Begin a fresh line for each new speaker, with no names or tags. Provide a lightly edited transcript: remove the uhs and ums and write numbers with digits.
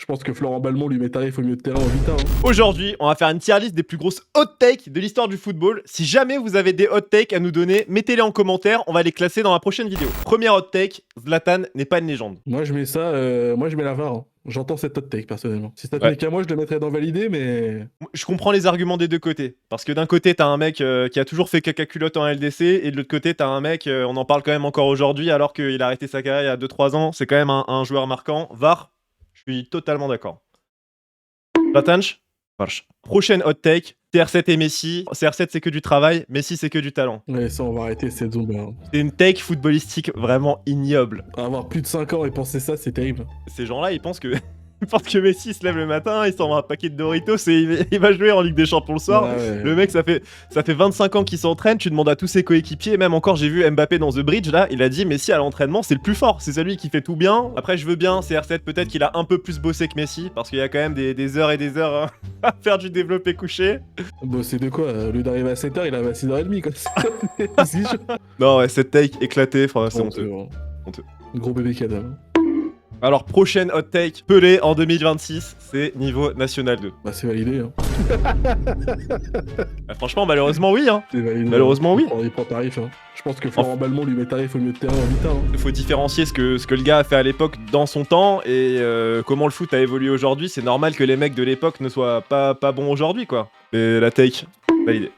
pense que Florent Balmont lui met tarif au milieu de terrain au Vita. Hein.
Aujourd'hui, on va faire une tier list des plus grosses hot takes de l'histoire du football. Si jamais vous avez des hot takes à nous donner, mettez-les en commentaire, on va les classer dans la prochaine vidéo. Première hot take, Zlatan n'est pas une légende.
Moi je mets ça, moi je mets la VAR. Hein. J'entends cette hot take personnellement. Si ça
Ouais.
tenait qu'à moi, je le mettrais dans valider, mais.
Je comprends les arguments des deux côtés. Parce que d'un côté, t'as un mec qui a toujours fait caca culotte en LDC, et de l'autre côté, t'as un mec, on en parle quand même encore aujourd'hui, alors qu'il a arrêté sa carrière il y a 2-3 ans. C'est quand même un joueur marquant. VAR, je suis totalement d'accord. Platanch, prochaine hot take, CR7 et Messi. CR7 c'est que du travail, Messi c'est que du talent.
Ouais, ça on va arrêter cette zone. Hein.
C'est une take footballistique vraiment ignoble.
Avoir plus de 5 ans et penser ça, c'est terrible.
Ces gens-là, ils pensent que... ils pensent que Messi se lève le matin, il s'en va un paquet de Doritos et il va jouer en Ligue des Champions le soir.
Ouais.
Le mec, ça fait 25 ans qu'il s'entraîne, tu demandes à tous ses coéquipiers, même encore j'ai vu Mbappé dans The Bridge là, il a dit Messi à l'entraînement c'est le plus fort, c'est celui qui fait tout bien. Après je veux bien, CR7 peut-être qu'il a un peu plus bossé que Messi, parce qu'il y a quand même des heures et des heures hein, à faire du développé couché.
Bosser de quoi Au lieu d'arriver à 7h, il arrive à 6h30 quoi. C'est chaud.
Non ouais, cette take éclatée, enfin, c'est
Honteux.
honteux. Honteux.
Gros bébé cadavre.
Alors prochaine hot take, Pelé en 2026, c'est niveau National 2.
Bah c'est validé. Hein.
Franchement malheureusement oui hein.
C'est validé.
Malheureusement oui.
Il prend tarif. Hein. Je pense que Florent Balmont lui met tarif au milieu de terrain au Vita. Hein.
Il faut différencier ce que le gars a fait à l'époque dans son temps et comment le foot a évolué aujourd'hui. C'est normal que les mecs de l'époque ne soient pas bons aujourd'hui quoi. Et la take, validé.